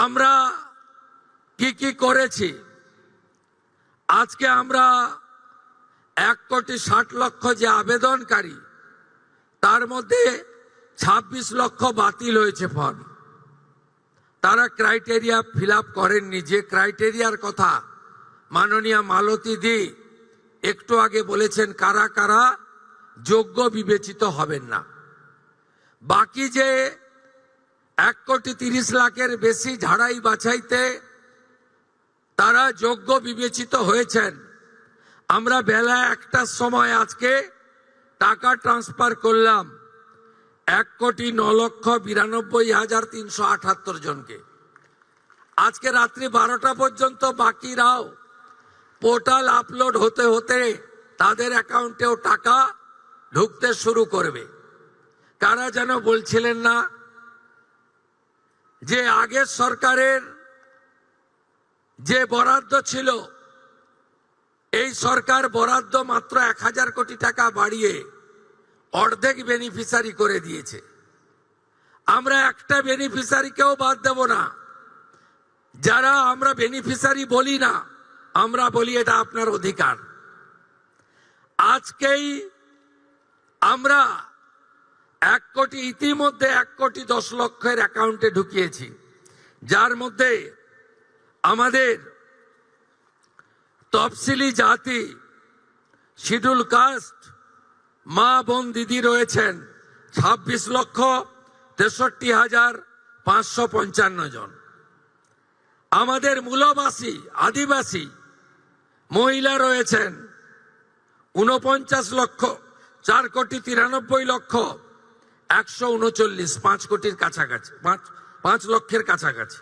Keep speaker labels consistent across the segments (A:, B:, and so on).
A: আমরা কি করেছি? আজকে আমরা 1,60,00,000 যে আবেদনকারী, তার মধ্যে 26 লক্ষ বাতিল হয়েছে ফর্ম। তারা ক্রাইটেরিয়া ফিল আপ করেননি। যে ক্রাইটেরিয়ার কথা মাননীয় মালতী দি একটু আগে বলেছেন, কারা কারা যোগ্য বিবেচিত হবেন না। বাকি যে 1,30,00,000-এর বেশি ঝাড়াই বাছাইতে তারা যোগ্য বিবেচিত হয়েছেন, আমরা বেলা 1টার সময় আজকে টাকা ট্রান্সফার করলাম 1,09,92,378 জনকে। আজকে রাত্রি 12টা পর্যন্ত বাকিরাও পোর্টাল আপলোড হতে হতে তাদের অ্যাকাউন্টেও টাকা ঢুকতে শুরু করবে। কারা যেন বলছিলেন না যে আগের সরকারের যে বরাদ্দ ছিল, এই সরকার বরাদ্দ মাত্র 1,000 কোটি টাকা বাড়িয়ে অর্ধেক বেনিফিশিয়ারি করে দিয়েছে। আমরা একটা বেনিফিশিয়ারিকেও বাদ দেব না। যারা আমরা বেনিফিশিয়ারি বলি না, আমরা বলি এটা আপনার অধিকার। আজকেই আমরা 1 কোটি, ইতিমধ্যে 1,10,00,000-এর অ্যাকাউন্টে ঢুকিয়েছি, যার মধ্যে আমাদের তফসিলি জাতি, শিডিউল কাস্ট মা বোন দিদি রয়েছেন 26,63,555 জন। আমাদের মূলবাসী আদিবাসী মহিলা রয়েছেন 49,04,93,139,5 কোটির কাছাকাছি, 5 লক্ষের কাছাকাছি।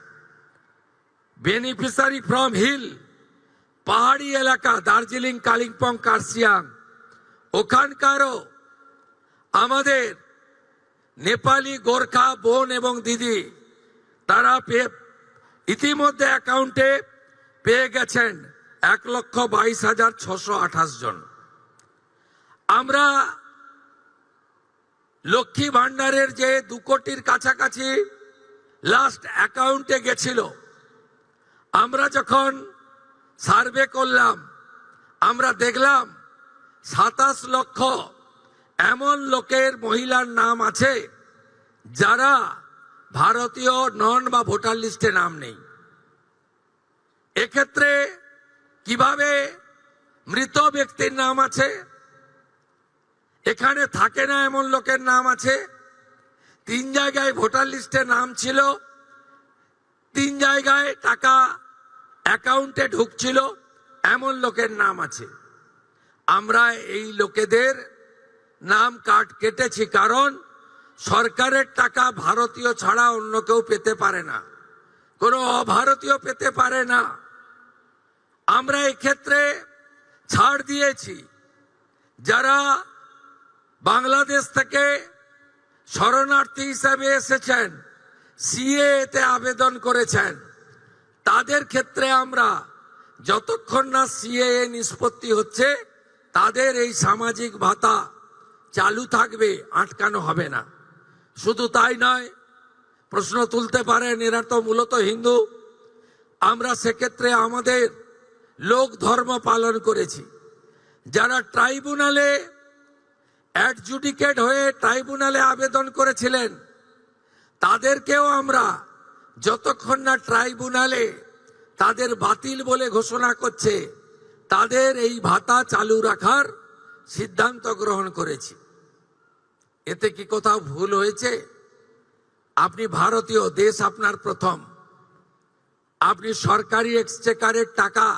A: বেনিফিশিয়ারি ফ্রম হিল, পাহাড়ি এলাকা, দার্জিলিং, কালিম্পং, কার্শিয়াং, ওখানকারও আমাদের নেপালি গোর্খা বোন এবং দিদি, তারা ইতিমধ্যে অ্যাকাউন্টে পেয়ে গেছেন 1,22,628 জন। আমরা লক্ষ্মী ভান্ডারের যে 2 কোটির কাছাকাছি লাস্ট অ্যাকাউন্টে গেছিল, আমরা যখন সার্ভে করলাম, আমরা দেখলাম 27 লক্ষ এমন লোকের, মহিলার নাম আছে যারা ভারতীয় নন বা ভোটার লিস্টে নাম নেই। এক্ষেত্রে কিভাবে মৃত ব্যক্তির নাম আছে, এখানে থাকে না এমন লোকের নাম আছে, 3 জায়গায় ভোটার লিস্টে নাম ছিল, 3 জায়গায় টাকা অ্যাকাউন্টে ঢুকছিল, এমন লোকের নাম আছে। আমরা এই লোকেদের নাম কেটেছি, কারণ সরকারের টাকা ভারতীয় ছাড়া অন্য কেউ পেতে পারে না, কোনো অভারতীয় পেতে পারে না। আমরা এই ক্ষেত্রে ছাড় দিয়েছি। যারা বাংলাদেশ থেকে শরণার্থী হিসাবে এসেছেন, সিএতে আবেদন করেছেন, তাদের ক্ষেত্রে আমরা যতক্ষণ না সিএ নিষ্পত্তি হচ্ছে, তাদের এই সামাজিক ভাতা চালু থাকবে, আটকানো হবে না। শুধু তাই নয়, প্রশ্ন তুলতে পারেন এরা তো মূলত হিন্দু। আমরা সেক্ষেত্রে আমাদের লোক ধর্ম পালন করেছি। যারা ট্রাইব্যুনালে অ্যাডজুডিকেট হয়ে ট্রাইব্যুনালে আবেদন করেছিলেন, তাদেরকেও আমরা যতক্ষণ না ট্রাইব্যুনালে তাদের বাতিল বলে ঘোষণা করছে, তাদের এই ভাতা চালু রাখার সিদ্ধান্ত গ্রহণ করেছি। এতে কি কোথাও ভুল হয়েছে? আপনি ভারতীয়, দেশ আপনার প্রথম। আপনি সরকারি এক্সচেকারের টাকা,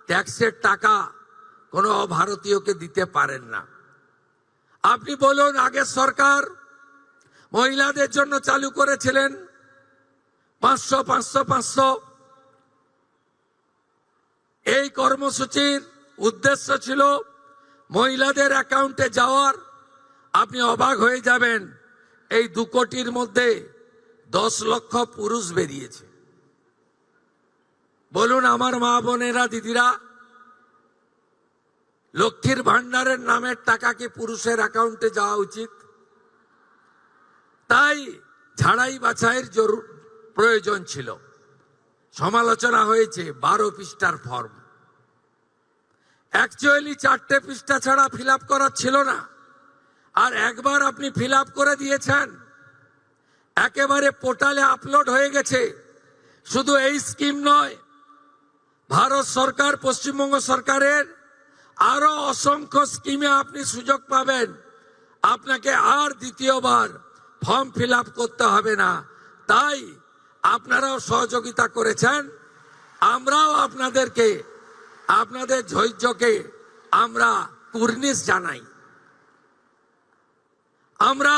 A: ট্যাক্সের টাকা কোনো অভারতীয়কে দিতে পারেন না। আপনি বলুন, আগের সরকার মহিলাদের জন্য চালু করেছিলেন 500। এই কর্মসূচির উদ্দেশ্য ছিল মহিলাদের অ্যাকাউন্টে যাওয়ার। আপনি অবাক হয়ে যাবেন, এই 2 কোটির মধ্যে 10 লক্ষ পুরুষ বেরিয়েছে। বলুন আমার মা বোনেরা, দিদিরা, লক্ষ্মীর ভান্ডারের নামের টাকা কি পুরুষের অ্যাকাউন্টে যাওয়া উচিত? তাই ঝাড়াই বাছাইয়ের প্রয়োজন ছিল। সমালোচনা হয়েছে 12 পৃষ্ঠার ফর্ম। অ্যাকচুয়ালি 4টে পৃষ্ঠা ছাড়া ফিল আপ করার ছিল না, আর একবার আপনি ফিল আপ করে দিয়েছেন, একেবারে পোর্টালে আপলোড হয়ে গেছে। শুধু এই স্কিম নয়, ভারত সরকার, পশ্চিমবঙ্গ সরকারের আরো অসংখ্য স্কিমে আপনি সুযোগ পাবেন। আপনাকে আর দ্বিতীয়বার ফর্ম ফিল আপ করতে হবে না। তাই আপনারাও সহযোগিতা করেছেন, আমরাও আপনাদেরকে, আপনাদের ধৈর্যকে আমরা কুর্নিশ জানাই। আমরা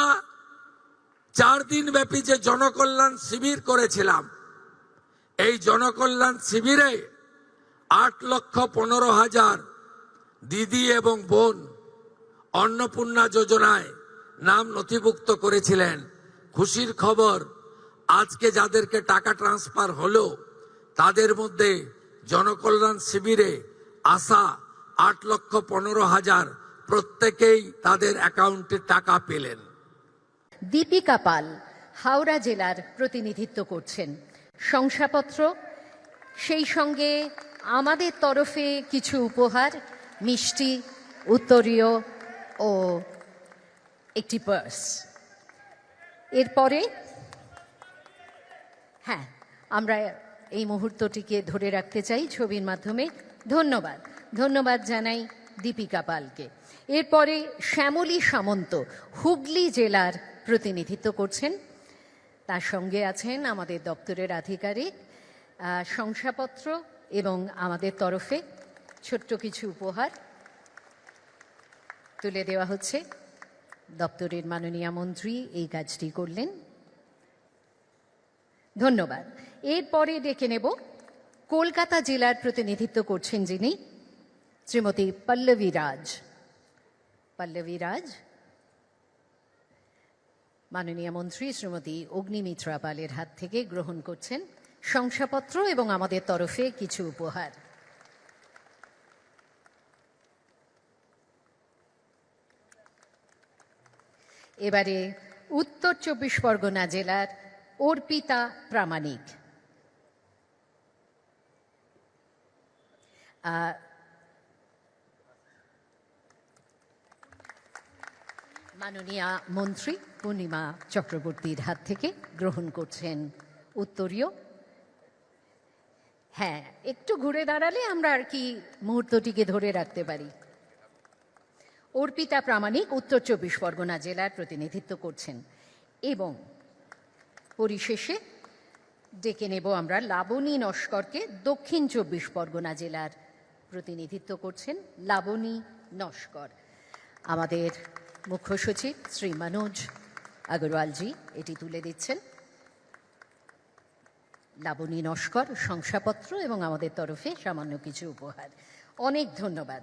A: 4 দিন ব্যাপী যে জনকল্যাণ শিবির করেছিলাম, এই জনকল্যাণ শিবিরে 8,15,000 দিদি এবং বোন অন্নপূর্ণা যোজনায় নাম নথিভুক্ত করেছিলেন। খুশির খবর, আজকে যাদেরকে টাকা ট্রান্সফার হলো তাদের মধ্যে জনকল্যাণ শিবিরে আসা 8,15,000 প্রত্যেকেই তাদের অ্যাকাউন্টে টাকা পেলেন।
B: দীপিকা পাল হাওড়া জেলার প্রতিনিধিত্ব করছেন। শংসাপত্র, সেই সঙ্গে আমাদের তরফে কিছু উপহার, মিষ্টি, উত্তরীয় ও একটি পার্স। এরপরে হ্যাঁ, আমরা এই মুহূর্তটিকে ধরে রাখতে চাই ছবির মাধ্যমে। ধন্যবাদ জানাই দীপিকা পালকে। এরপরে শ্যামলী সামন্ত হুগলি জেলার প্রতিনিধিত্ব করছেন। তার সঙ্গে আছেন আমাদের দপ্তরের আধিকারিক। শংসাপত্র এবং আমাদের তরফে ছোট্ট কিছু উপহার তুলে দেওয়া হচ্ছে। দপ্তরের মাননীয় মন্ত্রী এই কাজটি করলেন। ধন্যবাদ। এরপরে ডেকে নেব কলকাতা জেলার প্রতিনিধিত্ব করছেন যিনি, শ্রীমতী পল্লবী রাজ। মাননীয় মন্ত্রী শ্রীমতী অগ্নিমিত্রা পালের হাত থেকে গ্রহণ করছেন শংসাপত্র এবং আমাদের তরফে কিছু উপহার। এবারে উত্তর 24 পরগনা জেলার অর্পিতা প্রামাণিক। মাননীয় মন্ত্রী পূর্ণিমা চক্রবর্তীর হাত থেকে গ্রহণ করছেন উত্তরীয়। হ্যাঁ, একটু ঘুরে দাঁড়ালে আমরা আর কি মুহূর্তটিকে ধরে রাখতে পারি। অর্পিতা প্রামাণিক উত্তর 24 পরগনা জেলার প্রতিনিধিত্ব করছেন। এবং পরিশেষে ডেকে নেব আমরা লাবণী নস্করকে, দক্ষিণ 24 পরগনা জেলার প্রতিনিধিত্ব করছেন লাবণী নস্কর। আমাদের মুখ্য সচিব শ্রী মনোজ আগরওয়ালজি এটি তুলে দিচ্ছেন। লাবণী নস্কর শংসাপত্র এবং আমাদের তরফে সামান্য কিছু উপহার। অনেক ধন্যবাদ।